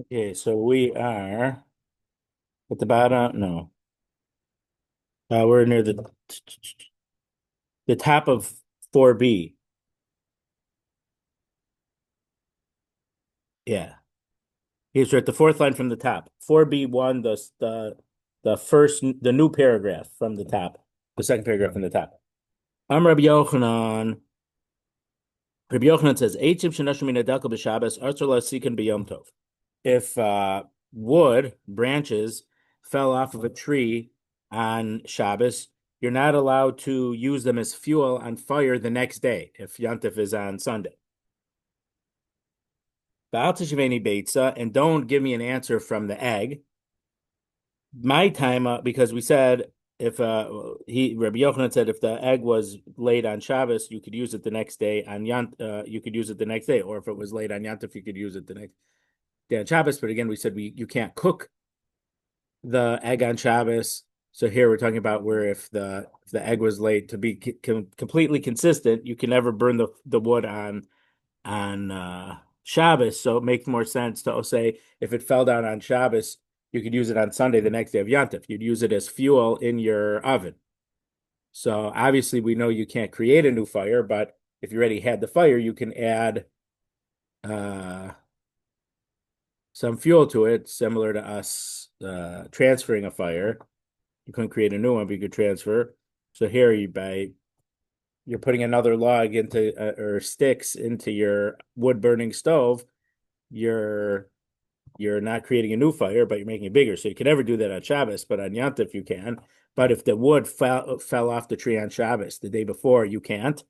Okay, so we are at the bottom. No, we're near the top of 4B. Yeah, he's at the fourth line from the top. 4B1, the first, the new paragraph from the top, the second paragraph from the top. Rabbi Yochanan. Rabbi Yochanan says, "Eitzim shenashim min adelka b'Shabbos artzur la'asikin b'Yom Tov." If wood branches fell off of a tree on Shabbos, you're not allowed to use them as fuel on fire the next day if Yontif is on Sunday. Beitza, and don't give me an answer from the egg. My time, because we said if Rabbi Yochanan said if the egg was laid on Shabbos, you could use it the next day on you could use it the next day, or if it was laid on Yontif, you could use it the next day on Shabbos. But again, we said you can't cook the egg on Shabbos. So here we're talking about where if the egg was laid to be completely consistent, you can never burn the wood on Shabbos. So it makes more sense to say if it fell down on Shabbos, you could use it on Sunday, the next day of Yontif. You'd use it as fuel in your oven. So obviously we know you can't create a new fire, but if you already had the fire, you can add uh, some fuel to it, similar to us transferring a fire. You couldn't create a new one, but you could transfer. So here you're putting another log into or sticks into your wood burning stove. You're you're not creating a new fire, but you're making it bigger. So you can never do that on Shabbos, but on Yontif you can. But if the wood fell off the tree on Shabbos the day before, you can't.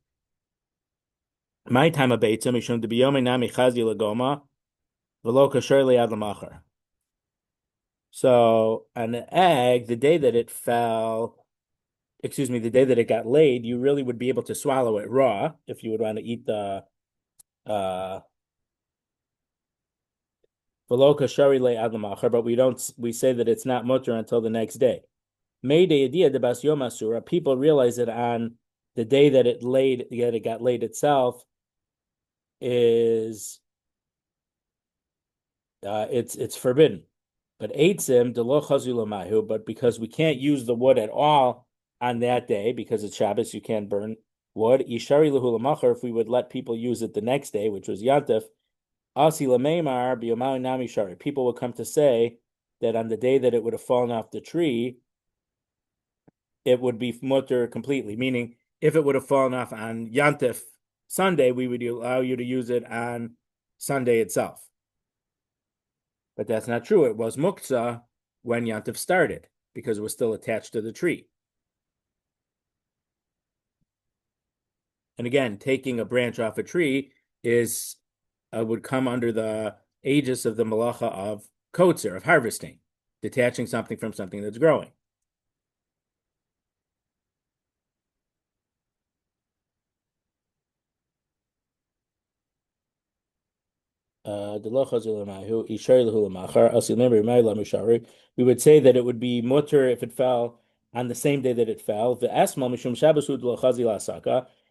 My time of Beitza mishum debiyome nami chazi lagoma v'lo kasher liad lamachar. So an egg, the day that it fell, excuse me, the day that it got laid, you really would be able to swallow it raw if you would want to eat the uh veloka shari le adlamachar, but we say that it's not mutter until the next day. Mayday idea de bas yom asura, people realize that on the day that it got laid itself is it's forbidden. But eitzim de lo chazulamahu, but because we can't use the wood at all on that day because it's Shabbos, you can't burn wood. Ishari lehulamachar, if we would let people use it the next day, which was Yantif, asi lameimar biyomau nami shari. People would come to say that on the day that it would have fallen off the tree, it would be mutter completely. Meaning, if it would have fallen off on Yantif Sunday, we would allow you to use it on Sunday itself. But that's not true. It was muktzah when Yantif started because it was still attached to the tree. And again, taking a branch off a tree is would come under the aegis of the malacha of kotzer, of harvesting, detaching something from something that's growing. We would say that it would be mutter if it fell on the same day that it fell.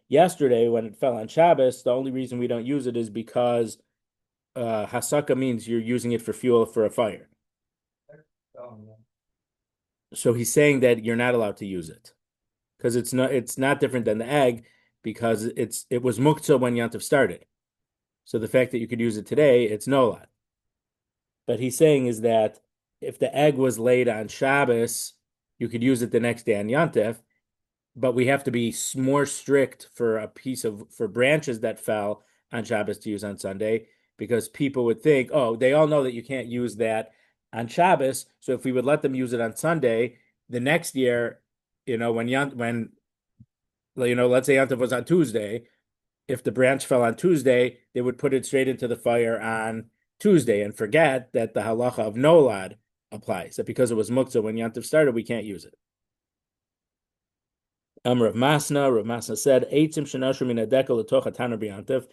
Yesterday, when it fell on Shabbos, the only reason we don't use it is because hasaka means you're using it for fuel for a fire. So he's saying that you're not allowed to use it because it's not different than the egg because it was muktzah when Yantav started. So the fact that you could use it today, it's nolad. But he's saying is that if the egg was laid on Shabbos, you could use it the next day on Yantif, but we have to be more strict for branches that fell on Shabbos to use on Sunday because people would think, oh, they all know that you can't use that on Shabbos. So if we would let them use it on Sunday, the next year, when let's say Yantif was on Tuesday, if the branch fell on Tuesday, they would put it straight into the fire on Tuesday and forget that the halacha of nolad applies. That because it was muktzah when Yantiv started, we can't use it. Rav Masna said, "Eitzim shenashru min hadekel letoch hataner b'yantiv."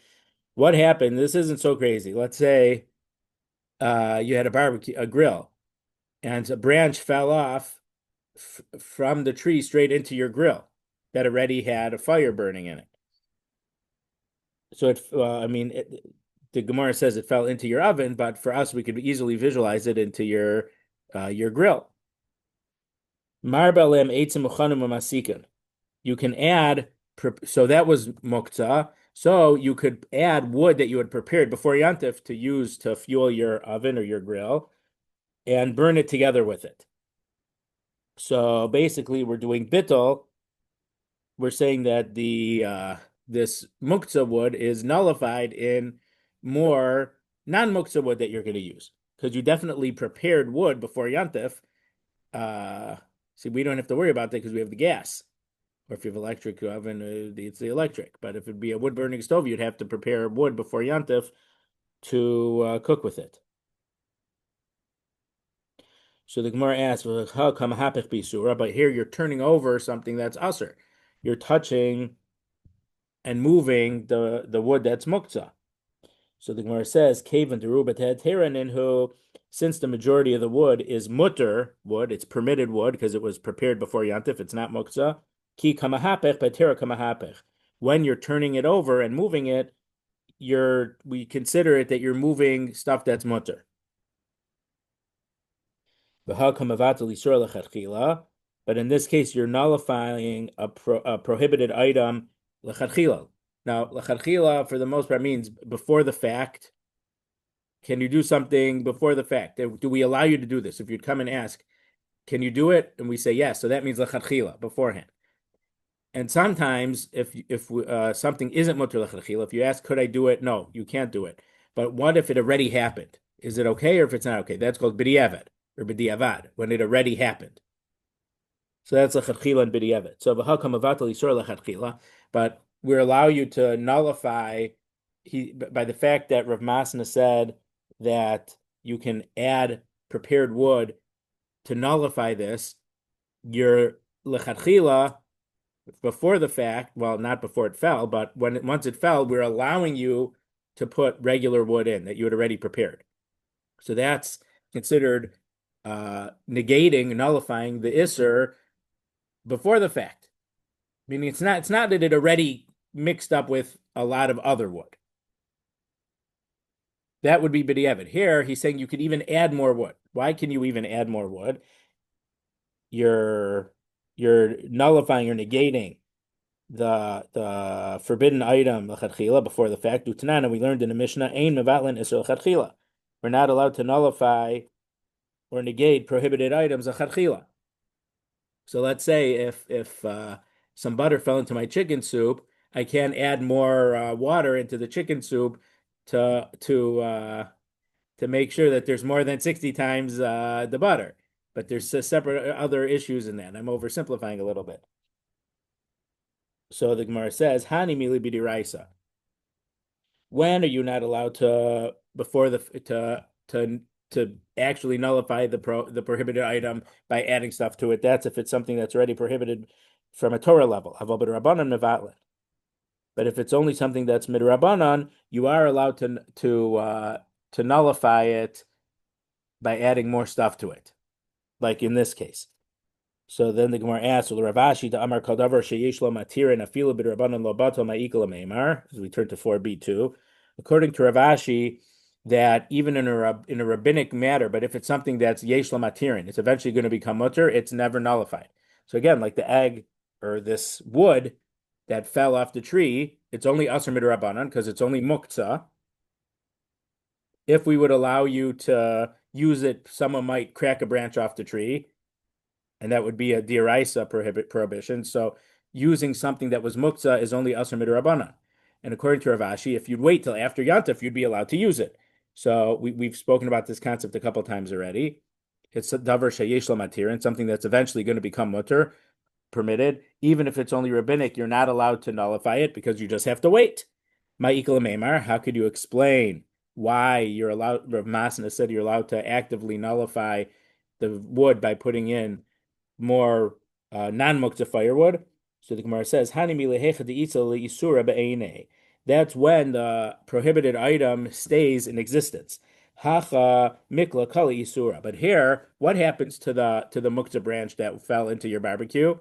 What happened? This isn't so crazy. Let's say you had a grill, and a branch fell off from the tree straight into your grill that already had a fire burning in it. So the Gemara says it fell into your oven, but for us, we could easily visualize it into your grill. Marbelem eitzim uchanim umasikin. You can add, so that was muktzah. So you could add wood that you had prepared before Yantif to use to fuel your oven or your grill and burn it together with it. So basically, we're doing bittul. We're saying that this muktzah wood is nullified in more non-muktzah wood that you're going to use because you definitely prepared wood before Yantif. See, we don't have to worry about that because we have the gas. Or if you have electric oven, it's the electric. But if it'd be a wood burning stove, you'd have to prepare wood before Yantif to cook with it. So the Gemara asks, "How come hapich bisura?" But here you're turning over something that's aser. You're touching and moving the wood that's muktzah. So the Gemara says, "Kaven derubat teranin who." Since the majority of the wood is mutter wood, it's permitted wood because it was prepared before Yantif. It's not muktzah. Ki kamahapech betera kamahapech. When you're turning it over and moving it, we consider it that you're moving stuff that's mutter. But in this case, you're nullifying a prohibited item lechatchila. Now, lechatchila, for the most part, means before the fact. Can you do something before the fact? Do we allow you to do this? If you'd come and ask, can you do it? And we say yes. So that means lechatchila, beforehand. And sometimes if something isn't mutter lechatchila, if you ask, could I do it? No, you can't do it. But what if it already happened? Is it okay or if it's not okay? That's called b'diavad or b'diavad, when it already happened. So that's lechatchila and b'diavad. So v'hakam avatal yisur lechatchila, but we allow you to nullify by the fact that Rav Masna said that you can add prepared wood to nullify this. Your lechatchila before the fact, well, not before it fell, but once it fell, we're allowing you to put regular wood in that you had already prepared. So that's considered negating, nullifying the isser before the fact. Meaning it's not that it already mixed up with a lot of other wood. That would be b'diavad. Here, he's saying you could even add more wood. Why can you even add more wood? You're nullifying or negating the forbidden item lechatchila before the fact. Utanana, we learned in the Mishnah, ein mevatlin isur lechatchila. We're not allowed to nullify or negate prohibited items lechatchila. So let's say if some butter fell into my chicken soup, I can add more water into the chicken soup to make sure that there's more than 60 times the butter. But there's separate other issues in that. I'm oversimplifying a little bit. So the Gemara says, "Hani mili b'diraisa." When are you not allowed to before to actually nullify the prohibited item by adding stuff to it? That's if it's something that's already prohibited from a Torah level. But if it's only something that's midrabanan, you are allowed to nullify it by adding more stuff to it, like in this case. So then the Gemara asks, "Ravashi to Amar Kaldavar sheyesh lo matir and afilu b'drabanan lo bato ma'ikol meimar." As we turn to 4b2, according to Ravashi, that even in a rabbinic matter, but if it's something that's yesh lo matirin, it's eventually going to become mutter. It's never nullified. So again, like the egg or this wood that fell off the tree, it's only asur midrabanan because it's only muktzah. If we would allow you to use it, someone might crack a branch off the tree, and that would be a diraisa prohibition. So using something that was muktzah is only asur midrabanan. And according to Ravashi, if you'd wait till after Yantif, you'd be allowed to use it. So we've spoken about this concept a couple times already. It's a davar sheyesh lo matirin, something that's eventually going to become mutter, permitted. Even if it's only rabbinic, you're not allowed to nullify it because you just have to wait. Ma'ikol meimar, how could you explain why you're allowed? Rav Masna said you're allowed to actively nullify the wood by putting in more non-muktzah firewood. So the Gemara says, that's when the prohibited item stays in existence. Hacha mikla kali isura. But here, what happens to the muktzah branch that fell into your barbecue?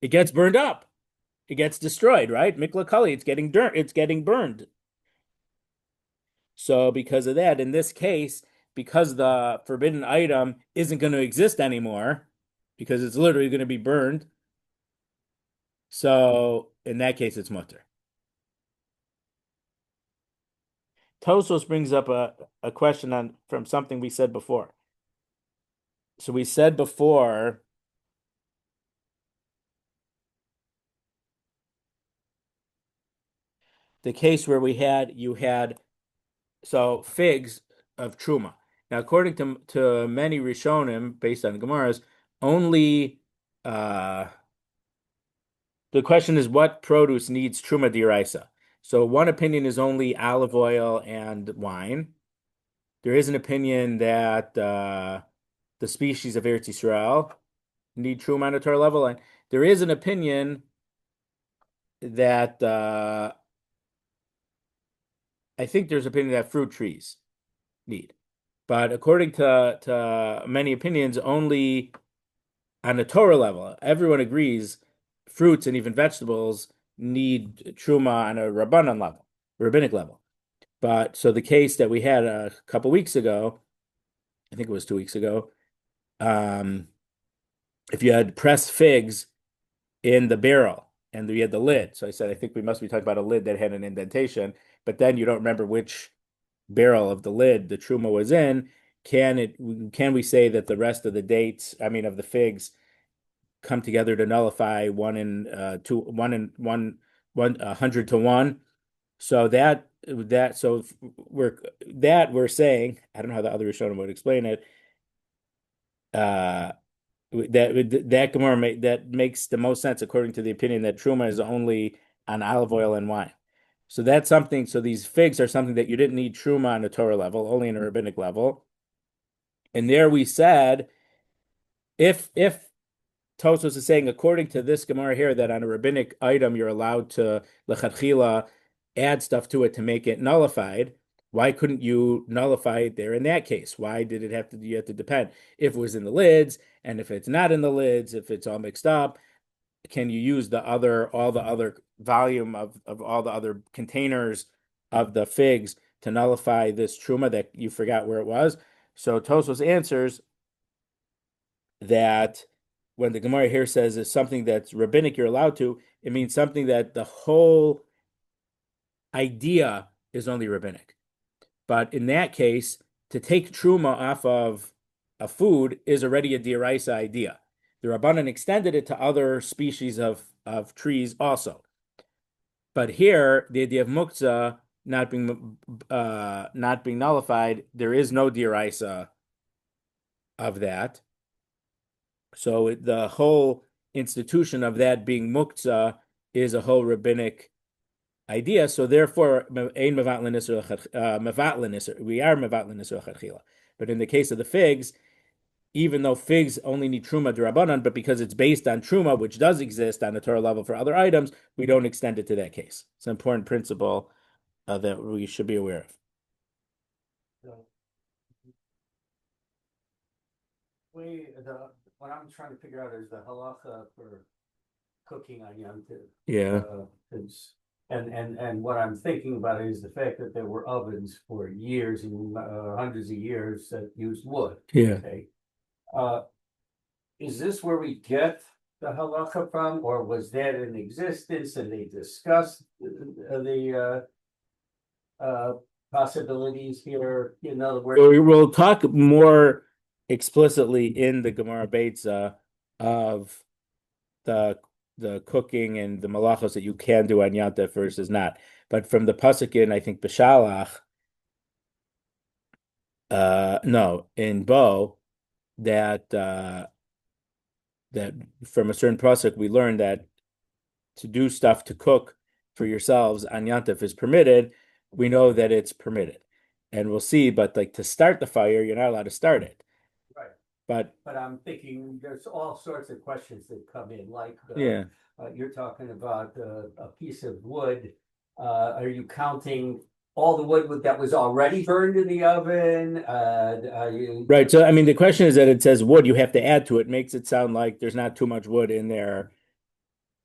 It gets burned up. It gets destroyed, right? Mikla kali, it's getting burned. So because of that, in this case, because the forbidden item isn't going to exist anymore, because it's literally going to be burned. So in that case, it's mutter. Tosos brings up a question on from something we said before. So we said before the case where you had so figs of truma. Now, according to many Rishonim, based on the Gemaras, only the question is what produce needs truma diraisa. So one opinion is only olive oil and wine. There is an opinion that the species of Eretz Yisrael need truma on a Torah level, and there is an opinion that I think there's an opinion that fruit trees need. But according to many opinions, only on a Torah level, everyone agrees fruits and even vegetables need truma on a rabbanon level, rabbinic level. But so the case that we had a couple weeks ago, I think it was 2 weeks ago, um, if you had pressed figs in the barrel and we had the lid, so I said I think we must be talking about a lid that had an indentation, but then you don't remember which barrel of the lid the truma was in. Can we say that the rest of the dates, I mean of the figs, come together to nullify one in two, one in one 100 to 1? So we're saying, I don't know how the other Rishonim would explain it. Uh, that Gemara that makes the most sense according to the opinion that truma is only on olive oil and wine. So that's something. So these figs are something that you didn't need truma on a Torah level, only on a rabbinic level. And there we said, if Tosos is saying, according to this Gemara here, that on a rabbinic item you're allowed to lechatchila add stuff to it to make it nullified. Why couldn't you nullify it there in that case? Why did it have to? You have to depend if it was in the lids, and if it's not in the lids, if it's all mixed up, can you use all the other volume of all the other containers of the figs to nullify this truma that you forgot where it was? So Tosos answers that when the Gemara here says it's something that's rabbinic, you're allowed to, it means something that the whole idea is only rabbinic. But in that case, to take truma off of a food is already a diraisa idea. The Rabbanan extended it to other species of trees also. But here, the idea of muktzah not being nullified, there is no diraisa of that. So the whole institution of that being muktzah is a whole rabbinic idea. So therefore, we are mevatlenisur. But in the case of the figs, even though figs only need truma d'Rabbanan, but because it's based on truma, which does exist on the Torah level for other items, we don't extend it to that case. It's an important principle that we should be aware of. What I'm trying to figure out is the halacha for cooking on Yom Tov. Yeah. And what I'm thinking about is the fact that there were ovens for years and hundreds of years that used wood. Yeah. Okay. Is this where we get the halacha from, or was that in existence and they discussed the possibilities here? In other words, We will talk more explicitly in the Gemara Beitza of the cooking and the malachos that you can do on Yom Tov versus not. But from the Pasukin, I think B'Shalach, no, in Bo, that from a certain Pasuk we learned that to do stuff to cook for yourselves on Yom Tov is permitted. We know that it's permitted, and we'll see. But like to start the fire, you're not allowed to start it. right. But I'm thinking there's all sorts of questions that come in, like yeah. You're talking about a piece of wood. Are you counting all the wood that was already burned in the oven? Right. So I mean, the question is that it says wood you have to add to it, makes it sound like there's not too much wood in there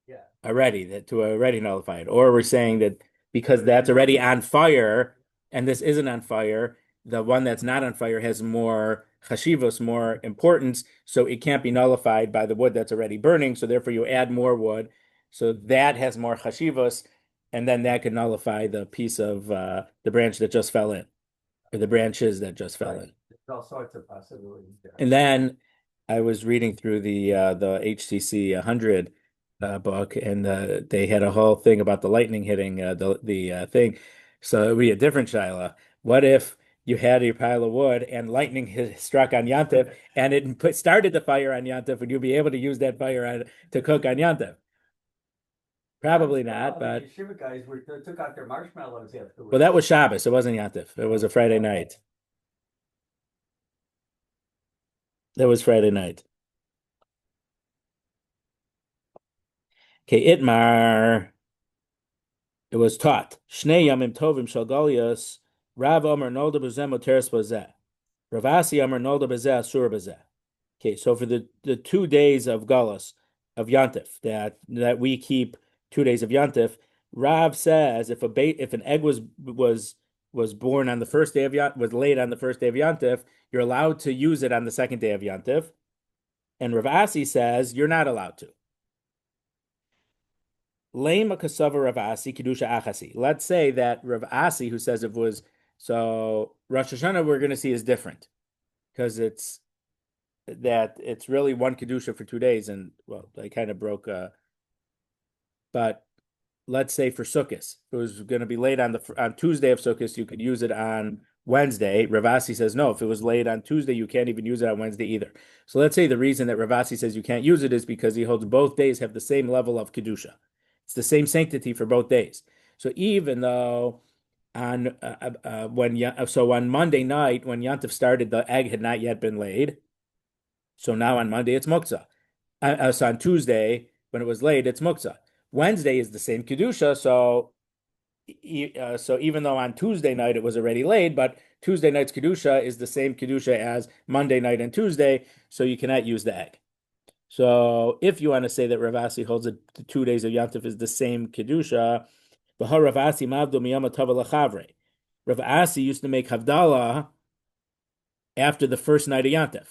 Yeah. already to already nullify it. Or we're saying that because that's already on fire, and this isn't on fire, the one that's not on fire has more chashivos, more importance, so it can't be nullified by the wood that's already burning. So therefore, you add more wood, so that has more chashivos, and then that can nullify the piece of the branch that just fell in, or the branches that just fell Right. in. There's all sorts of possibilities there. And then I was reading through the HCC 100 book, and they had a whole thing about the lightning hitting the thing. So it would be a different Shaila. What if you had your pile of wood and lightning struck on Yantif, and it started the fire on Yantif, would you be able to use that fire to cook on Yantif? Probably not, Well, the but yeshiva guys took out their marshmallows well, afterwards. that was Shabbos. It wasn't Yantif. It was a Friday night. That was Friday night. Okay, Itmar. It was taught. Shnei Yamim Tovim Shal Galios, Rav Omer Nolda B'zeh Moteres B'zeh. Rav Asi Omer Nolda B'zeh Asur B'zeh. Okay, so for the 2 days of Galus, of Yantif, that we keep 2 days of Yantif, Rav says if an egg was born on the first day of Yantif, was laid on the first day of Yantif, you're allowed to use it on the second day of Yantif. And Rav Asi says you're not allowed to. Lema kasava Rav Asi kedusha achasi. Let's say that Rav Asi, who says it was so Rosh Hashana, we're going to see is different because it's really one kedusha for 2 days, and well, I kind of broke. But let's say for Sukkot, it was going to be laid on Tuesday of Sukkot, you could use it on Wednesday. Ravasi says no. If it was laid on Tuesday, you can't even use it on Wednesday either. So let's say the reason that Ravasi says you can't use it is because he holds both days have the same level of kedusha. It's the same sanctity for both days. So even though on on Monday night when Yantif started, the egg had not yet been laid. So now on Monday it's muktzah. So on Tuesday when it was laid, it's muktzah. Wednesday is the same kedusha, so even though on Tuesday night it was already laid, but Tuesday night's kedusha is the same kedusha as Monday night and Tuesday, so you cannot use the egg. So if you want to say that Ravasi holds it the 2 days of Yantif is the same kedusha, Ravasi mavdo miyama tava lachavre. Ravasi used to make havdalah after the first night of Yantif.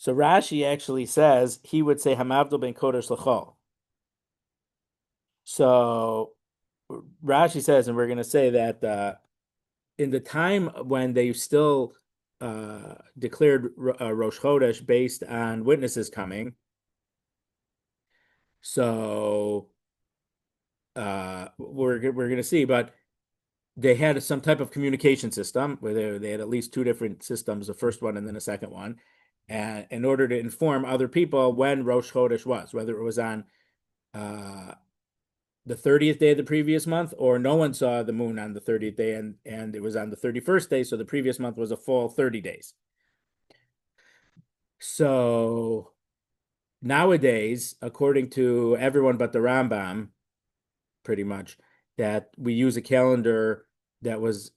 So Rashi actually says he would say hamavdo ben kodesh lachol. So Rashi says, and we're going to say that in the time when they still declared Rosh Chodesh based on witnesses coming, so we're going to see, but they had some type of communication system where they had at least two different systems, the first one and then a second one, and in order to inform other people when Rosh Chodesh was, whether it was on the 30th day of the previous month, or no one saw the moon on the 30th day, and it was on the 31st day, so the previous month was a full 30 days. So nowadays, according to everyone but the Rambam, pretty much, that we use a calendar that was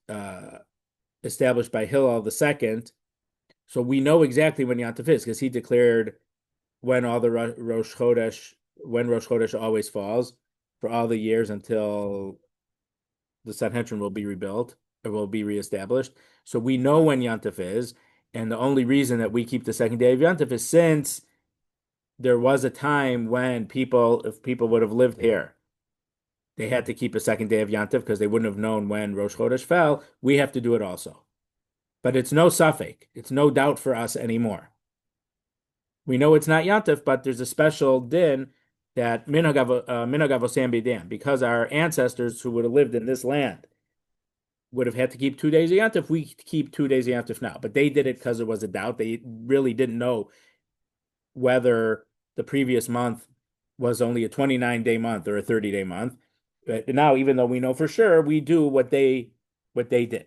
established by Hillel II, so we know exactly when Yom Tov is because he declared when all the Rosh Chodesh always falls for all the years until the Sanhedrin will be rebuilt or will be reestablished. So we know when Yom Tov is, and the only reason that we keep the second day of Yom Tov is since there was a time when if people would have lived here, they had to keep a second day of Yom Tov because they wouldn't have known when Rosh Chodesh fell. We have to do it also. But it's no safek. It's no doubt for us anymore. We know it's not Yom Tov, but there's a special din that minhag avosam b'dam, because our ancestors who would have lived in this land would have had to keep 2 days of Yom Tov. We keep 2 days of Yom Tov now, but they did it because there was a doubt. They really didn't know whether the previous month was only a 29-day month or a 30-day month. But now, even though we know for sure, we do what they did.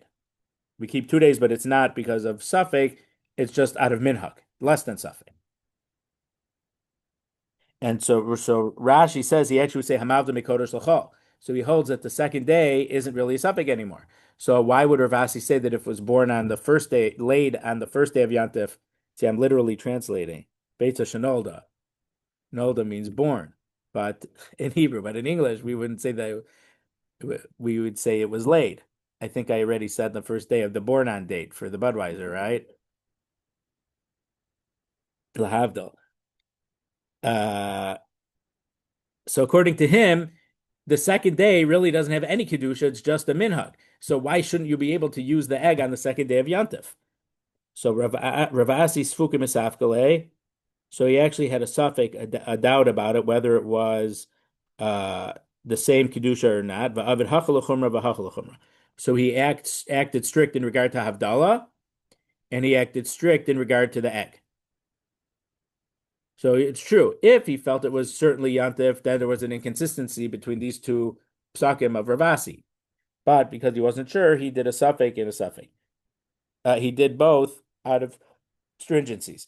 We keep 2 days, but it's not because of safek. It's just out of minhag, less than safek. And so Rashi says he actually would say hamavda mikodesh l'chol. So he holds that the second day isn't really a safek anymore. So why would Ravasi say that if it was born on the first day, laid on the first day of Yantif? See, I'm literally translating. Beitza shenolda. Nolda means born, but in Hebrew, but in English we wouldn't say that. we would say it was laid. I think I already said the first day of the born on date for the Budweiser, right? Lahavdil. Uh, so according to him, the second day really doesn't have any kedusha; it's just a minhag. So why shouldn't you be able to use the egg on the second day of Yom Tov? So Ravasi Sfukim Isafkale. So he actually had a suffix, a doubt about it, whether it was uh, the same kedusha or not. Va'avid hachal l'chumra v'hachal l'chumra. So he acted strict in regard to Havdalah, and he acted strict in regard to the egg. So it's true. If he felt it was certainly Yantif, then there was an inconsistency between these two psakim of Ravasi. But because he wasn't sure, he did a suffix and a suffix. He did both out of stringencies.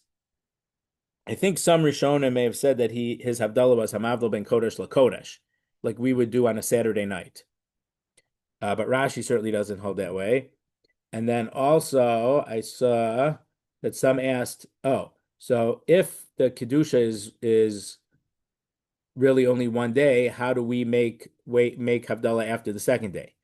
I think some Rishonim may have said that his Havdalah was Hamavdal ben Kodesh LaKodesh, like we would do on a Saturday night. But Rashi certainly doesn't hold that way. And then also I saw that some asked, oh, so if the Kedusha is really only one day, how do we make Havdalah after the second day?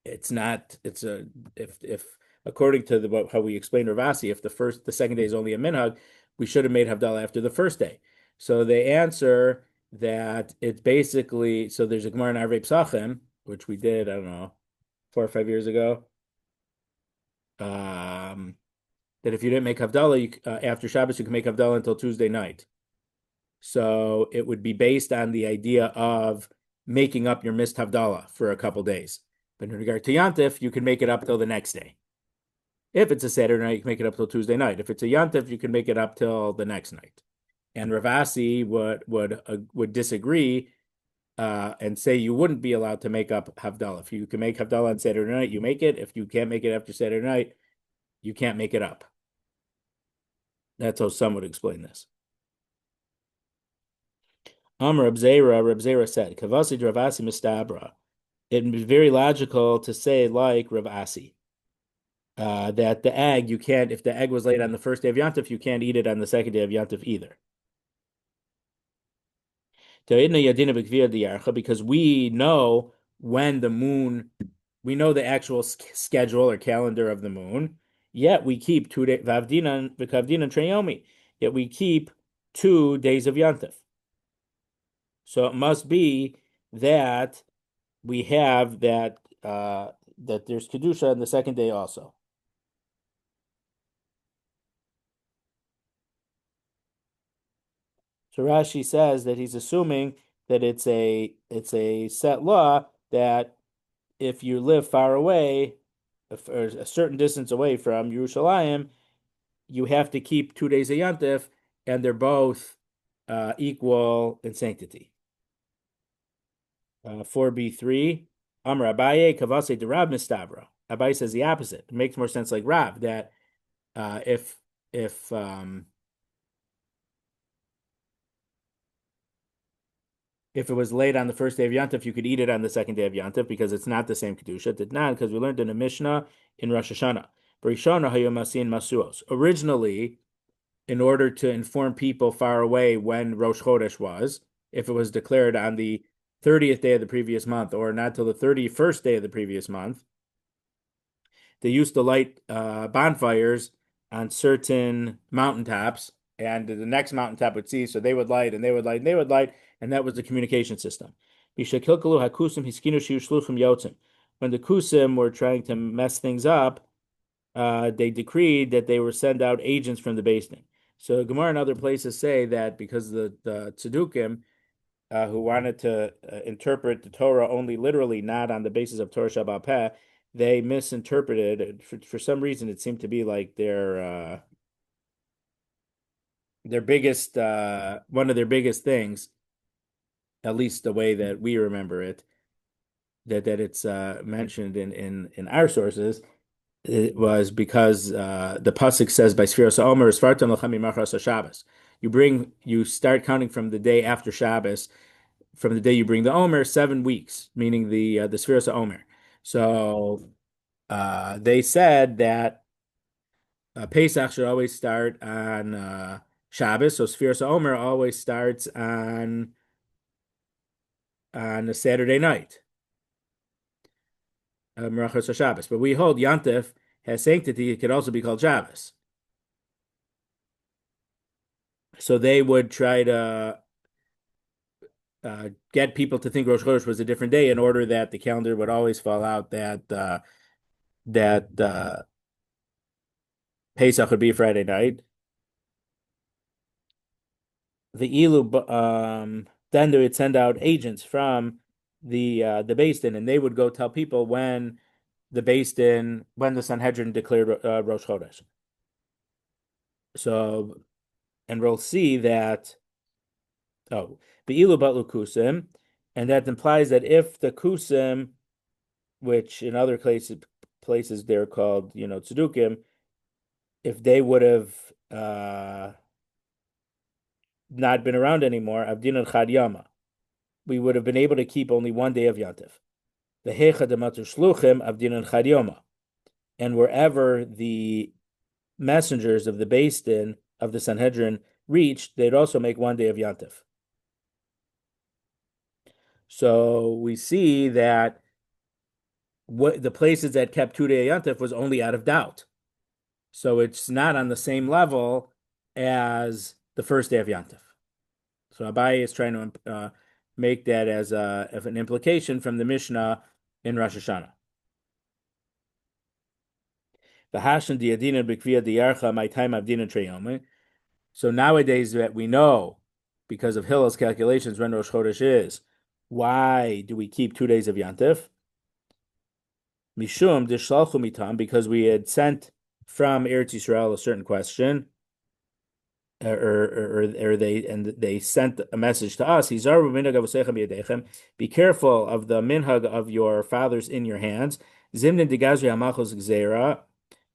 It's not, it's a if according to how we explained Ravasi, if the second day is only a minhag, we should have made Havdalah after the first day. So they answer that it's basically, so there's a Gemara in Arvei Psachim, which we did, I don't know, 4 or 5 years ago. That if you didn't make Havdalah after Shabbos, you can make Havdalah until Tuesday night. So it would be based on the idea of making up your missed Havdalah for a couple days. But in regard to Yantif, you can make it up till the next day. If it's a Saturday night, you can make it up till Tuesday night. If it's a Yantif, you can make it up till the next night. And Ravasi would disagree and say you wouldn't be allowed to make up Havdalah. If you can make Havdalah on Saturday night, you make it. If you can't make it after Saturday night, you can't make it up. That's how some would explain this. Reb Zera said, Kavasi Ravasi Mistabra. It would be very logical to say, like Rav Asi, that the egg, you can't, if the egg was laid on the first day of Yom Tov, you can't eat it on the second day of Yom Tov either. Because we know when the moon, we know the actual schedule or calendar of the moon, yet we keep 2 days, Vavdinan, Vikavdinan Treyomi, yet we keep 2 days of Yom Tov. So it must be that we have that that there's kedusha on the second day also. So Rashi says that he's assuming that it's a set law that if you live far away, or a certain distance away from Yerushalayim, you have to keep 2 days of Yantif, and they're both equal in sanctity. 4b3. Amar Abaye Kavase de Rab Mistavra. Abaye says the opposite. It makes more sense like Rab, that if it was laid on the first day of Yantif, you could eat it on the second day of Yantif because it's not the same kedusha. It did not, because we learned in a Mishnah in Rosh Hashana. Originally, in order to inform people far away when Rosh Chodesh was, if it was declared on the 30th day of the previous month or not till the 31st day of the previous month, they used to light bonfires on certain mountaintops, and the next mountaintop would see, so they would light and they would light and they would light, and that was the communication system. When the Kusim were trying to mess things up, they decreed that they were send out agents from the basement. So Gemara and other places say that because the Tzedukim, who wanted to interpret the Torah only literally, not on the basis of Torah Shabbat Peh, they misinterpreted. For some reason, it seemed to be like their biggest one of their biggest things, at least the way that we remember it, that it's mentioned in our sources. It was because the pasuk says by Sfiros Omer Svartam Lachem Machras Shabbos. You start counting from the day after Shabbos, from the day you bring the Omer, 7 weeks, meaning the Sfiros Omer. So they said that Pesach should always start on Shabbos, so Sfiros Omer always starts on a Saturday night. Merachos Shabbos. But we hold Yantif has sanctity; it could also be called Shabbos. So they would try to get people to think Rosh Chodesh was a different day in order that the calendar would always fall out that Pesach would be Friday night. The Ilu, then they would send out agents from the Beis Din, and they would go tell people when the Sanhedrin declared Rosh Chodesh. So, and we'll see that the Ilu Batlu Kusim, and that implies that if the Kusim, which in other places they're called, Tzedukim, if they would have not been around anymore, Avdin and Chad Yama, we would have been able to keep only one day of Yantif. The Hecha de Matur Shluchim Avdin and Chad Yama. And wherever the messengers of the Beis Din of the Sanhedrin reached, they'd also make one day of Yantif. So we see that what the places that kept 2 day Yantif was only out of doubt. So it's not on the same level as the first day of Yantif. So Abai is trying to make that as an implication from the Mishnah in Rosh Hashana. So nowadays that we know, because of Hillel's calculations, when Rosh Chodesh is, why do we keep 2 days of Yantif? Mishum dishalchu mitam, because we had sent from Eretz Yisrael a certain question, or they sent a message to us. Be careful of the minhag of your fathers in your hands. Zimnin digazri hamachos gzeira.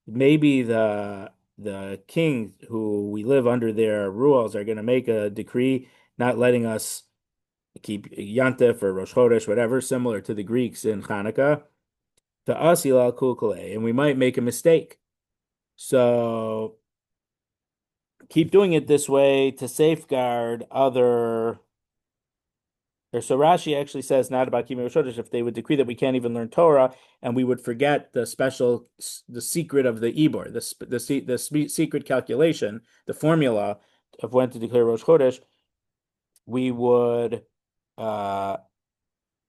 Maybe the king who we live under their rules are going to make a decree not letting us keep Yantif or Rosh Chodesh, whatever, similar to the Greeks in Hanukkah. The asila kulkale, and we might make a mistake. So keep doing it this way to safeguard other. Or so Rashi actually says not about keeping Rosh Chodesh, if they would decree that we can't even learn Torah and we would forget the secret of the Ibor, the secret calculation, the formula of when to declare Rosh Chodesh, we would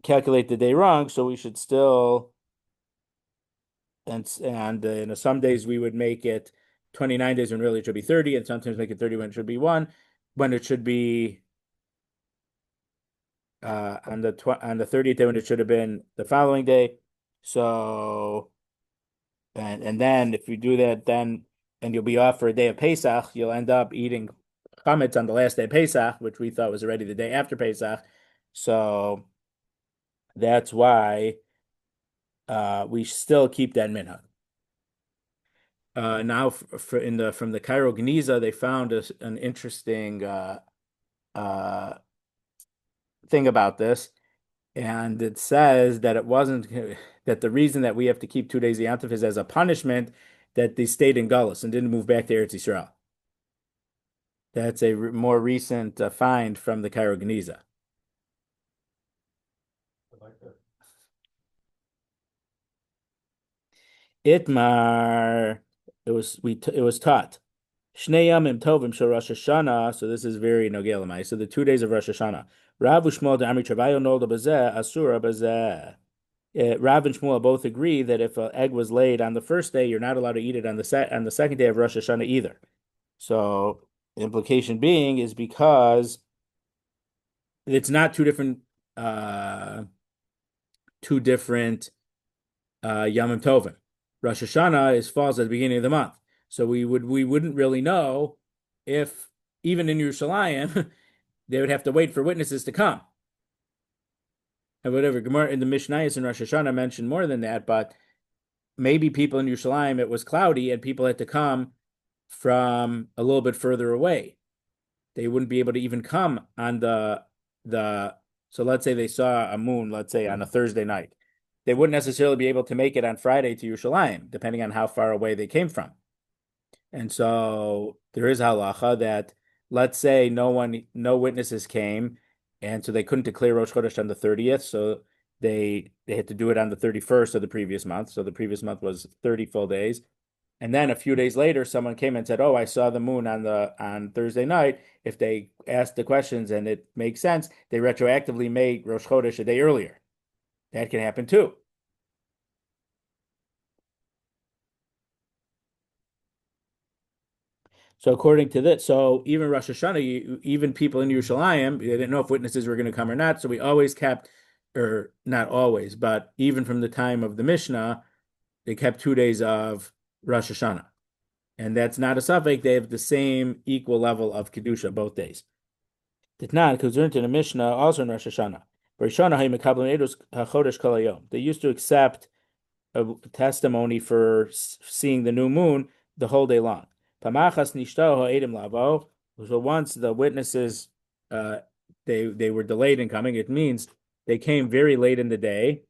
calculate the day wrong. So we should still, and some days we would make it 29 days when really it should be 30, and sometimes make it 30 when it should be 1, when it should be on the 30th day when it should have been the following day. So and then if you do that, then and you'll be off for a day of Pesach, you'll end up eating chametz on the last day of Pesach, which we thought was already the day after Pesach. So that's why we still keep that minhag. Now, from the Cairo Geniza, they found an interesting thing about this, and it says that it wasn't that the reason that we have to keep 2 days of Yantif is as a punishment that they stayed in Gullus and didn't move back to Eretz Yisrael. That's a more recent find from the Cairo Geniza. Itmar, it was taught. Shnei Yamim Tovim Shel Rosh Hashana. So this is very nogelamai. So the 2 days of Rosh Hashana. Rav Shmuel de Amri Travayo Nolda Bazeh Asura Bazeh. Rav and Shmuel both agree that if an egg was laid on the first day, you're not allowed to eat it on the second day of Rosh Hashanah either. So the implication being is because it's not two different Yamim Tovim. Rosh Hashanah falls at the beginning of the month, so we wouldn't really know if even in Yerushalayim they would have to wait for witnesses to come. And whatever Gemara in the Mishnayos in Rosh Hashanah mentioned more than that, but maybe people in Yerushalayim it was cloudy and people had to come from a little bit further away. They wouldn't be able to even come on the. So let's say they saw a moon, let's say on a Thursday night. They wouldn't necessarily be able to make it on Friday to Yerushalayim, depending on how far away they came from. And so there is halacha that, let's say no witnesses came, and so they couldn't declare Rosh Chodesh on the 30th. So they had to do it on the 31st of the previous month. So the previous month was 30 full days. And then a few days later, someone came and said, "Oh, I saw the moon on Thursday night." If they asked the questions and it makes sense, they retroactively made Rosh Chodesh a day earlier. That can happen too. So according to this, so even Rosh Hashanah, even people in Yerushalayim, they didn't know if witnesses were going to come or not. So we always kept, or not always, but even from the time of the Mishnah, they kept 2 days of Rosh Hashanah. And that's not a suffix. They have the same equal level of Kedusha both days. Did not, because learned in the Mishnah, also in Rosh Hashanah. They used to accept a testimony for seeing the new moon the whole day long. So once the witnesses they were delayed in coming, it means they came very late in the day.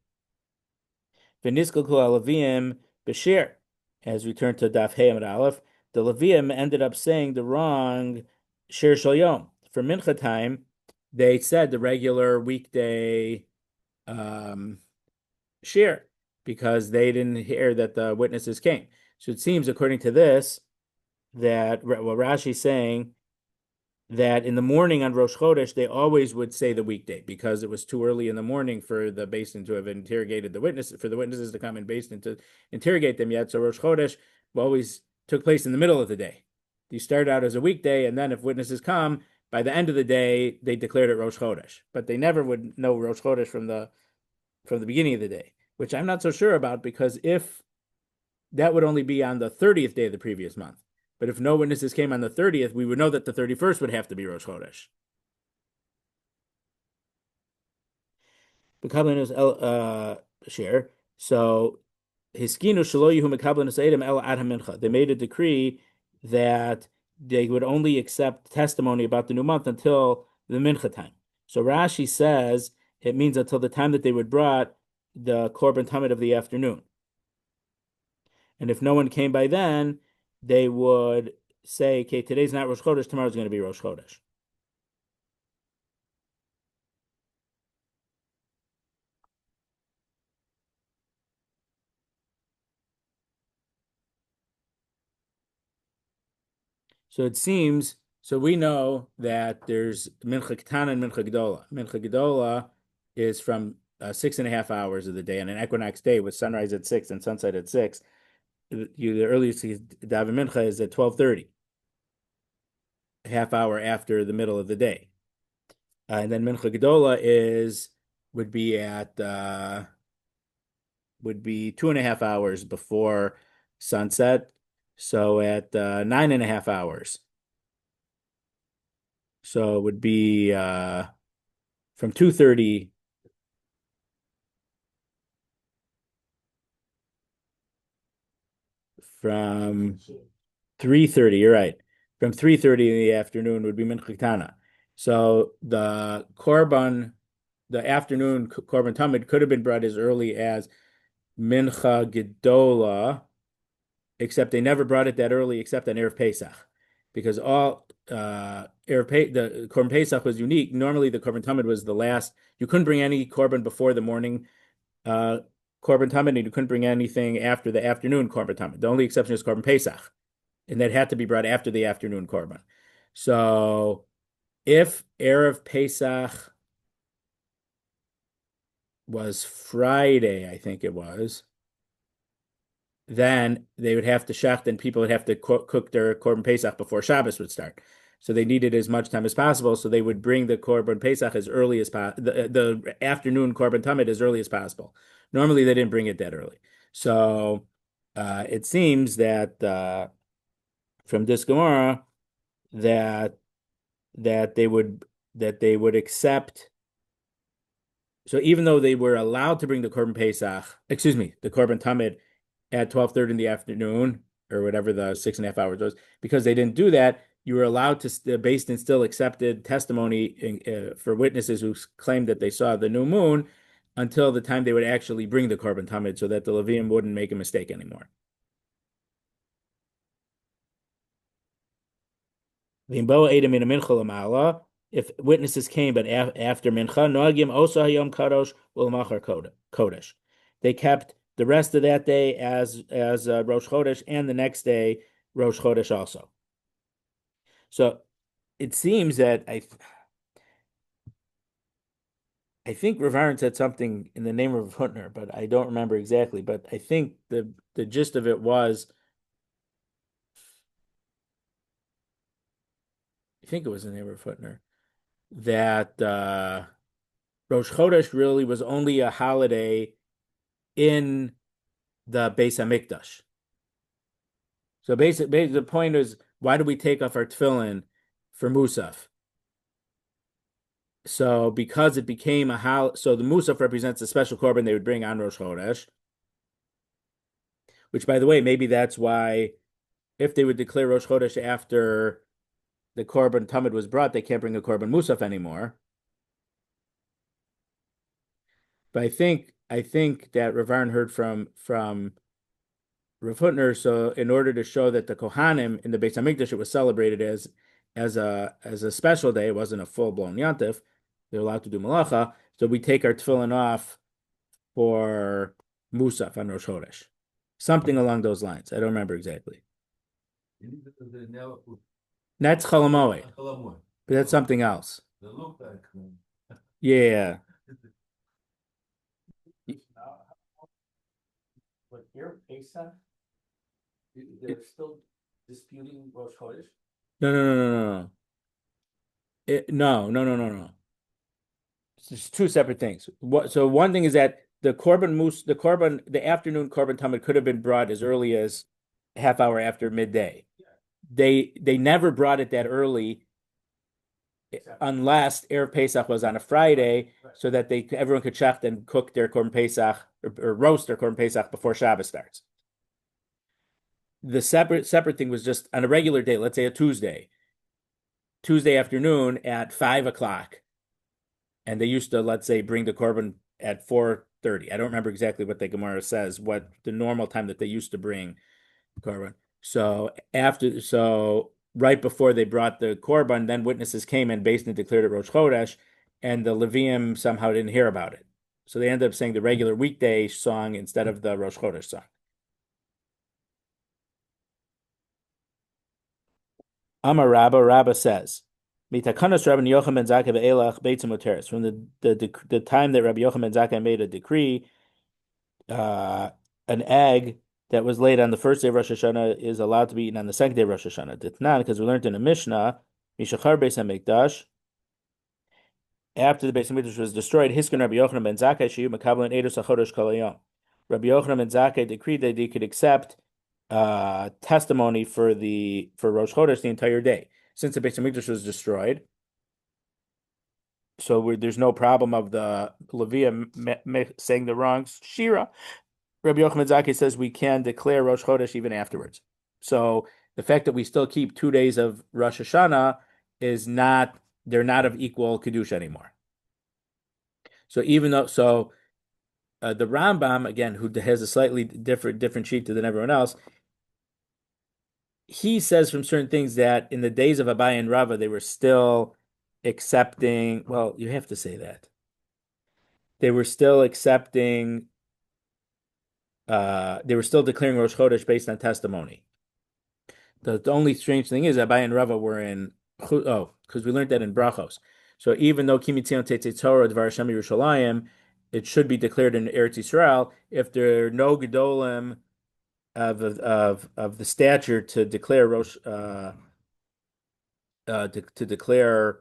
As we turn to Daf Hey Amud Aleph, the Levium ended up saying the wrong Shir Shal Yom. For Mincha time, they said the regular weekday Shir because they didn't hear that the witnesses came. So it seems, according to this, that what Rashi's saying that in the morning on Rosh Chodesh, they always would say the weekday because it was too early in the morning for the Beis Din to have interrogated the witnesses, for the witnesses to come in Beis Din to interrogate them yet. So Rosh Chodesh always took place in the middle of the day. You start out as a weekday, and then if witnesses come, by the end of the day, they declared it Rosh Chodesh. But they never would know Rosh Chodesh from the beginning of the day, which I'm not so sure about because if that would only be on the 30th day of the previous month. But if no witnesses came on the 30th, we would know that the 31st would have to be Rosh Chodesh. Share. So Hiskinu shelo yehu mekabel neseidim el ad hamincha. They made a decree that they would only accept testimony about the new month until the mincha time. So Rashi says it means until the time that they would brought the korban tamid of the afternoon. And if no one came by then, they would say, okay, today's not Rosh Chodesh, tomorrow's going to be Rosh Chodesh. So it seems, so we know that there's Mincha Ketana and Mincha Gedola. Mincha Gedola is from 6.5 hours of the day, on an equinox day with sunrise at 6 and sunset at 6. The earliest daven Mincha is at 12:30, a half hour after the middle of the day. And then Mincha Gedola would be 2.5 hours before sunset. So at 9.5 hours. So it would be from 2:30 from 3:30, you're right. From 3:30 in the afternoon would be Mincha Ketana. So the afternoon Korban Tamid could have been brought as early as Mincha Gedola, except they never brought it that early except on Erev Pesach. Because the Korban Pesach was unique. Normally the Korban Tamid was the last. You couldn't bring any Korban before the morning Korban Tamid, and you couldn't bring anything after the afternoon Korban Tamid. The only exception is Korban Pesach, and that had to be brought after the afternoon Korban. So if Erev Pesach was Friday, I think it was, then they would have to shacht and people would have to cook their Korban Pesach before Shabbos would start. So they needed as much time as possible. So they would bring the Korban Pesach as early as the afternoon Korban Tamid as early as possible. Normally they didn't bring it that early. So it seems that from this Gemara that they would accept. So even though they were allowed to bring the Korban Pesach, excuse me, the Korban Tamid at 12:30 in the afternoon or whatever the 6.5 hours was, because they didn't do that, you were allowed to, the Beis Din still accepted testimony for witnesses who claimed that they saw the new moon until the time they would actually bring the Korban Tamid so that the Levium wouldn't make a mistake anymore. if witnesses came, but after mincha, noagim osa hayom kadosh ulmachar kodesh. They kept the rest of that day as Rosh Chodesh, and the next day Rosh Chodesh also. So it seems that I think Rav Aaron said something in the name of Hutner, but I don't remember exactly. But I think the gist of it was, I think it was in the name of Hutner, that Rosh Chodesh really was only a holiday in the Beis Hamikdash. So basically, the point is, why do we take off our tefillin for Musaf? So because it became so the Musaf represents a special korban they would bring on Rosh Chodesh, which, by the way, maybe that's why if they would declare Rosh Chodesh after the korban tamid was brought, they can't bring a korban Musaf anymore. But I think that Rav Aaron heard from Rav Hutner. So in order to show that the Kohanim in the Beis Hamikdash, it was celebrated as a special day, it wasn't a full blown Yantif. They're allowed to do malacha. So we take our tefillin off for Musaf on Rosh Chodesh, something along those lines. I don't remember exactly. That's Cholamoid, but that's something else. Yeah. But here, Pesach, they're still disputing Rosh Chodesh. No, no, no, no, no. No. It's just two separate things. So one thing is that the afternoon korban tamid could have been brought as early as a half hour after midday. They never brought it that early unless Erev Pesach was on a Friday, so that everyone could shecht and cook their korban Pesach or roast their korban Pesach before Shabbos starts. The separate thing was just on a regular day, let's say a Tuesday afternoon at 5 o'clock, and they used to, let's say, bring the korban at 4:30. I don't remember exactly what the Gemara says, what the normal time that they used to bring korban. So right before they brought the korban, then witnesses came and basically declared it Rosh Chodesh, and the Levium somehow didn't hear about it. So they ended up saying the regular weekday song instead of the Rosh Chodesh song. Amar Rabba says, Mitakanos Rabbi Yochanan ben Zakkai be'elach Beitza muteres. From the time that Rabbi Yochanan ben Zakkai made a decree, an egg that was laid on the first day of Rosh Hashana is allowed to be eaten on the second day of Rosh Hashana. Ditnan, because we learned in a Mishnah, Mishachar Beis Hamikdash, after the Beis Hamikdash was destroyed, Hiskin Rabbi Yochanan ben Zakkai Shiyu Mekablan Eidos HaChodesh Kol Hayom. Rabbi Yochanan ben Zakkai decreed that he could accept testimony for Rosh Chodesh the entire day, since the Beis Hamikdash was destroyed. So there's no problem of the Leviah saying the wrong Shira. Rabbi Yochanan Zakkai says we can declare Rosh Chodesh even afterwards. So the fact that we still keep 2 days of Rosh Hashana they're not of equal Kedusha anymore. So the Rambam, again, who has a slightly different sheet than everyone else, he says from certain things that in the days of Abai and Rava, they were still accepting, well, you have to say that. They were still accepting, they were still declaring Rosh Chodesh based on testimony. The only strange thing is Abai and Rava were because we learned that in Brachos. So even though Kimitzion Tetzei Torah Dvar Hashem Yerushalayim, it should be declared in Eretz Yisrael if there are no Gedolim of the stature to declare to declare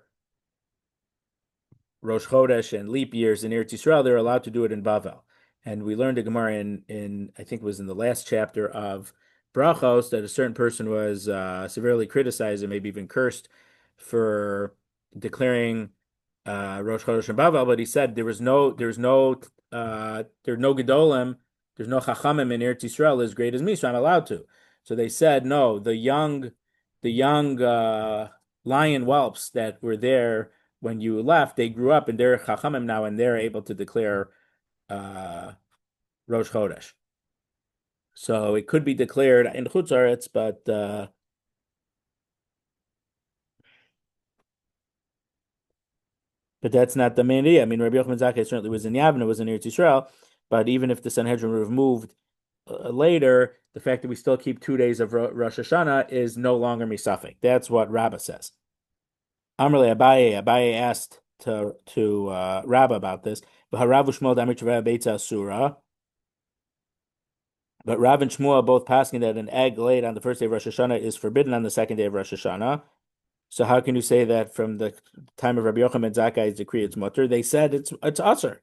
Rosh Chodesh and leap years in Eretz Yisrael, they're allowed to do it in Bavel. And we learned a Gemara in I think it was in the last chapter of Brachos that a certain person was severely criticized and maybe even cursed for declaring Rosh Chodesh and Bavel, but he said there's no Gedolim, there's no Chachamim in Eretz Yisrael as great as me, so I'm allowed to. So they said no, the young lion whelps that were there when you left, they grew up and they're Chachamim now, and they're able to declare Rosh Chodesh. So it could be declared in Chutz Aretz, but But that's not the main idea. I mean, Rabbi Yochanan Zakkai certainly was in Yavne, was in Eretz Yisrael, but even if the Sanhedrin would have moved later, the fact that we still keep 2 days of Rosh Hashanah is no longer misafik. That's what Rabbi says. Amrle Abaye asked to Rabbi about this. But Harav Shmuel Damrit Beitza Asura. But Rav and Shmuel both passing that an egg laid on the first day of Rosh Hashanah is forbidden on the second day of Rosh Hashanah. So how can you say that from the time of Rabbi Yochanan Zakkai's decree it's mutter? They said it's usher.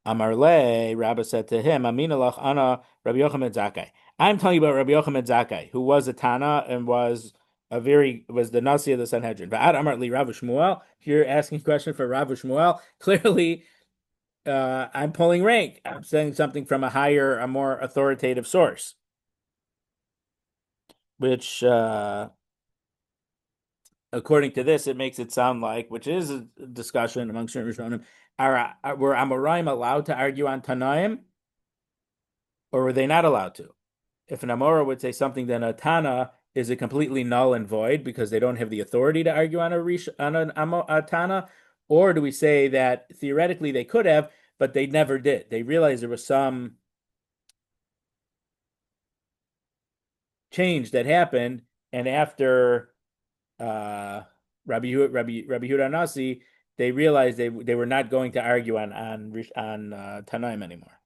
Amar le, Rabbi said to him, Aminalach ana Rabbi Yochanan Zakkai. I'm telling you about Rabbi Yochanan Zakkai, who was a Tana and was the Nasi of the Sanhedrin. Va'ad Amar li Rav Shmuel. If you're asking a question for Rav Shmuel, clearly I'm pulling rank. I'm saying something from a more authoritative source, which according to this, it makes it sound like, which is a discussion among certain Rishonim, were Amoraim allowed to argue on Tanaim, or were they not allowed to? If an Amora would say something, then a Tana is a completely null and void because they don't have the authority to argue on a Tana, or do we say that theoretically they could have, but they never did? They realized there was some change that happened, and after Rabbi Yehuda Nasi, they realized they were not going to argue on Tanaim anymore.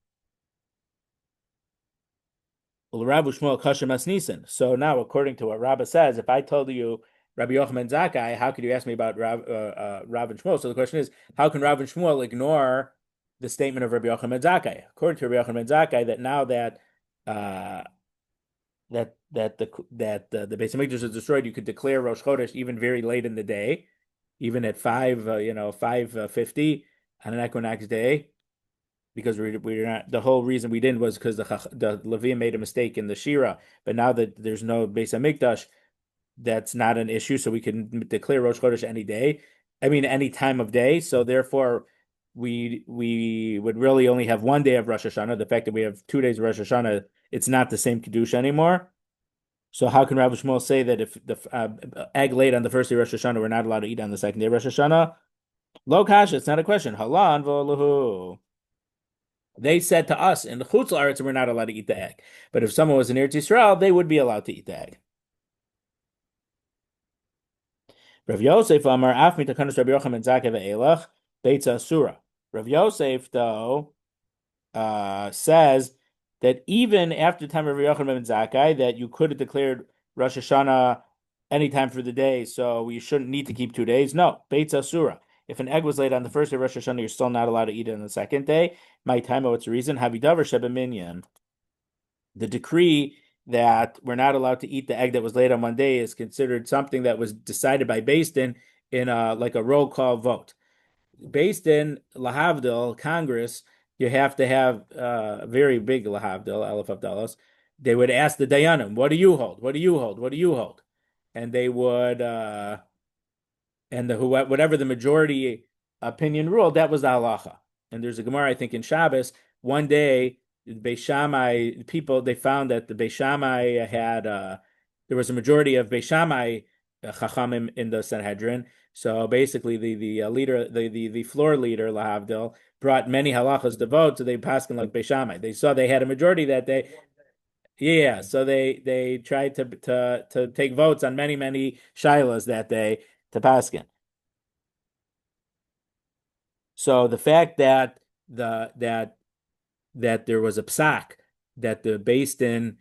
Rabbi Shmuel Kasher Masnisen. So now, according to what Rabbi says, if I told you Rabbi Yochanan Zakkai, how could you ask me about Rav and Shmuel? So the question is, how can Rav and Shmuel ignore the statement of Rabbi Yochanan Zakkai? According to Rabbi Yochanan Zakkai, that now that the Beis Hamikdash is destroyed, you could declare Rosh Chodesh even very late in the day, even at 5:50 on an equinox day, because we're not. The whole reason we didn't was because the Levim made a mistake in the Shira, but now that there's no Beis Hamikdash, that's not an issue, so we can declare Rosh Chodesh any day. I mean, any time of day. So therefore, we would really only have one day of Rosh Hashanah. The fact that we have 2 days of Rosh Hashanah, it's not the same kedusha anymore. So how can Rabbi Shmuel say that if the egg laid on the first day of Rosh Hashanah, we're not allowed to eat on the second day of Rosh Hashanah? Lo kasha, it's not a question. Halan v'olahu. They said to us in the Chutz La'aretz we're not allowed to eat the egg. But if someone was in Eretz Yisrael, they would be allowed to eat the egg. Rav Yosef Amar Af Mitakanos Rabbi Yochanan Zakkai ve'elach Beitza Asura. Rav Yosef though says that even after the time of Rabbi Yochanan Zakkai, that you could have declared Rosh Hashanah anytime for the day, so you shouldn't need to keep 2 days. No, Beitza Asura. If an egg was laid on the first day of Rosh Hashanah, you're still not allowed to eat it on the second day. My time, what's the reason? Havidavar Shebeminyan. The decree that we're not allowed to eat the egg that was laid on one day is considered something that was decided by Beis Din in like a roll call vote. Based in Lahavdil, Congress, you have to have a very big Lahavdil, Aleph Avdalos. They would ask the Dayanim, what do you hold? What do you hold? What do you hold? And they would, whatever the majority opinion ruled, that was the halacha. And there's a Gemara, I think, in Shabbos. One day, the Beis Shammai people, they found that the Beis Shammai had there was a majority of Beis Shammai chachamim in the Sanhedrin. So basically, the leader, the floor leader, Lahavdil, brought many halachas to vote, so they passed like Beis Shammai. They saw they had a majority that day. Yeah, so they tried to take votes on many shilas that day to paskin. So the fact that that there was a psak that the Beis Din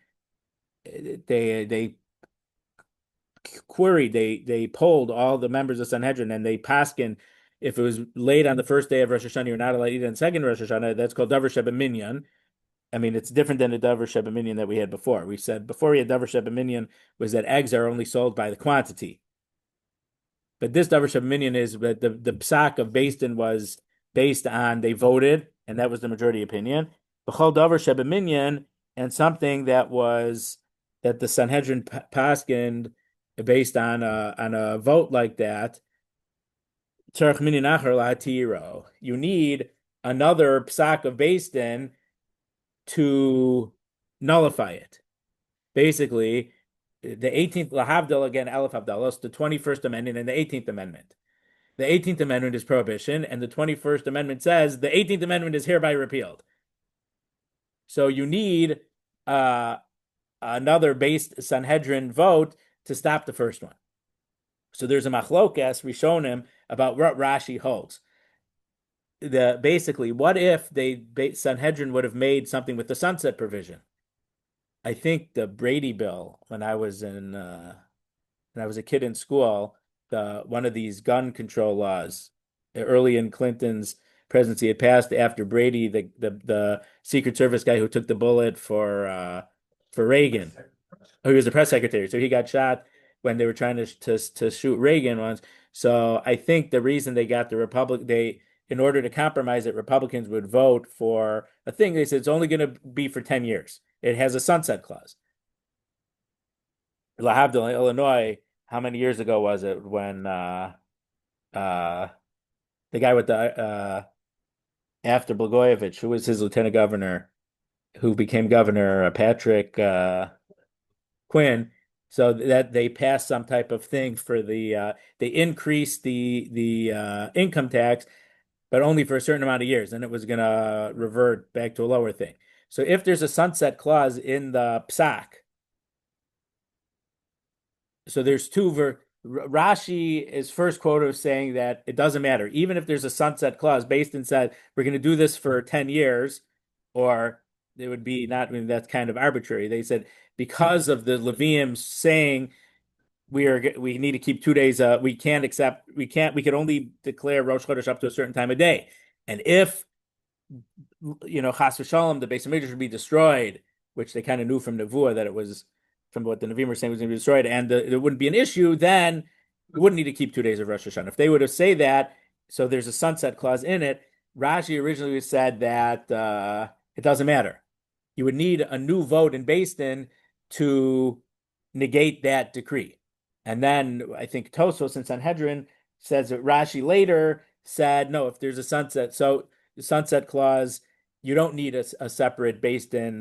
they queried, they polled all the members of Sanhedrin and they paskin if it was late on the first day of Rosh Hashanah, you're not allowed to eat on the second Rosh Hashanah. That's called davar shebeminyan. I mean, it's different than the davar shebeminyan that we had before. We said before we had davar shebeminyan was that eggs are only sold by the quantity. But this davar shebeminyan is that the psak of Beis Din was based on they voted, and that was the majority opinion. B'chol davar shebeminyan, and something that was that the Sanhedrin paskined based on a vote like that. You need another psak of Beis Din to nullify it. Basically, the 18th Lahavdil again, Aleph Havdalos, the 21st Amendment and the 18th Amendment. The 18th Amendment is prohibition, and the 21st Amendment says the 18th Amendment is hereby repealed. So you need uh, another based Sanhedrin vote to stop the first one. So there's a machlokas Rishonim about what Rashi holds. Basically, what if Sanhedrin would have made something with the sunset provision? I think the Brady bill when I was a kid in school, one of these gun control laws early in Clinton's presidency had passed after Brady, the Secret Service guy who took the bullet for Reagan. Oh, he was the press secretary, so he got shot when they were trying to shoot Reagan once. So I think the reason they got the in order to compromise it, Republicans would vote for a thing. They said it's only going to be for 10 years. It has a sunset clause. La Havdil, Illinois, how many years ago was it when uh the guy with the after Blagojevich, who was his lieutenant governor, who became governor, Patrick Quinn, so that they passed some type of thing for they increased the income tax, but only for a certain amount of years, and it was gonna revert back to a lower thing. So if there's a sunset clause in the psak, so there's Rashi is first quoted as saying that it doesn't matter, even if there's a sunset clause. Based and said we're going to do this for 10 years, or it would be not. I mean, that's kind of arbitrary. They said because of the Levium saying we need to keep 2 days. We can't accept. We can only declare Rosh Chodesh up to a certain time of day, and if Chas v'shalom, the Beis Hamikdash would be destroyed, which they kind of knew from Nevuah that it was from what the Nevi'im were saying was going to be destroyed, and it wouldn't be an issue, then we wouldn't need to keep 2 days of Rosh Hashanah. If they would have say that, so there's a sunset clause in it, Rashi originally said that it doesn't matter. You would need a new vote in Beis Din to negate that decree. And then I think Tosfos and Sanhedrin says that Rashi later said, no, if there's a sunset clause, you don't need a separate Beis Din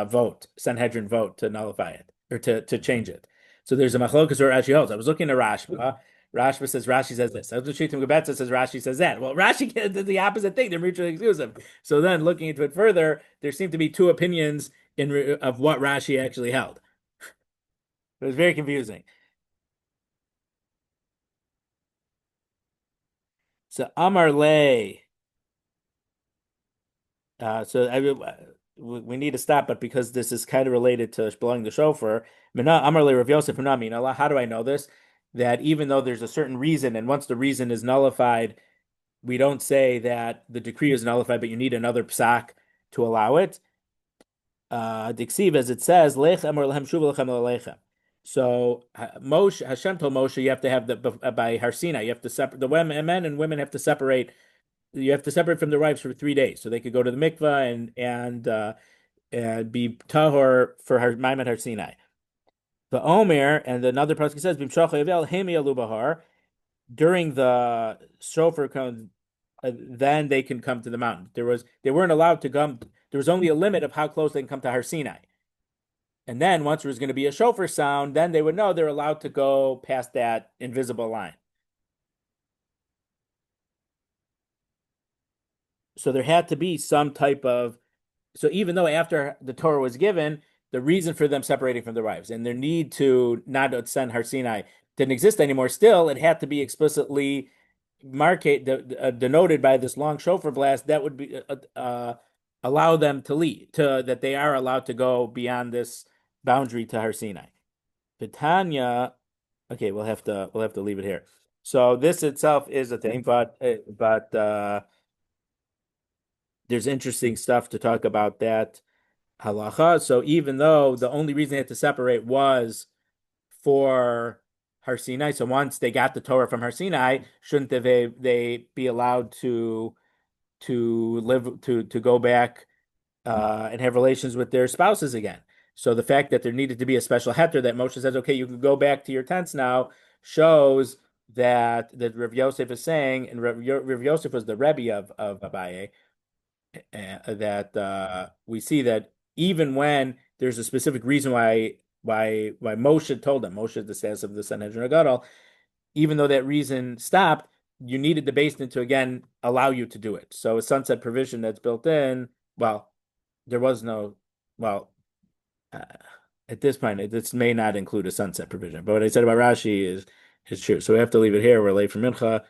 vote, Sanhedrin vote to nullify it or to change it. So there's a machlokas where Rashi holds. I was looking at Rashba. Rashba says Rashi says this. Shittim Gebetza says Rashi says that. Well, Rashi did the opposite thing. They're mutually exclusive. So then, looking into it further, there seem to be two opinions of what Rashi actually held. It was very confusing. So Amar Lay. We need to stop, but because this is kind of related to blowing the shofar, Amar le Rav Yosef Minah, how do I know this? That even though there's a certain reason, and once the reason is nullified, we don't say that the decree is nullified, but you need another psak to allow it. Diksiv, as it says, Lech Amar lehem shuv lechem lechem. So Hashem told Moshe, you have to have by Har Sinai, you have to separate the men and women have to separate. You have to separate from their wives for 3 days, so they could go to the mikvah and be tahor for Maimed Har Sinai. The Omer and another pasuk says during the shofar comes, then they can come to the mountain. They weren't allowed to come. There was only a limit of how close they can come to Har Sinai. And then once there was going to be a shofar sound, then they would know they're allowed to go past that invisible line. So there had to be some type of, so even though after the Torah was given, the reason for them separating from their wives and their need to not send Har Sinai didn't exist anymore, still it had to be explicitly denoted by this long shofar blast that would be allow them to lead, that they are allowed to go beyond this boundary to Har Sinai. Tanya, okay, we'll have to leave it here. So this itself is a thing, but there's interesting stuff to talk about that halacha. So even though the only reason they had to separate was for Har Sinai, so once they got the Torah from Har Sinai, shouldn't they be allowed to live to go back and have relations with their spouses again? So the fact that there needed to be a special heter that Moshe says, okay, you can go back to your tents now, shows that Rav Yosef is saying, and Rav Yosef was the Rebbe of Abaye, that we see that even when there's a specific reason why Moshe told them, Moshe the status of the Sanhedrin Gadol, even though that reason stopped, you needed the basement to again allow you to do it. So a sunset provision that's built in, well, there was no, well, uh, at this point, this may not include a sunset provision. But what I said about Rashi is true. So we have to leave it here. We're late for Mincha.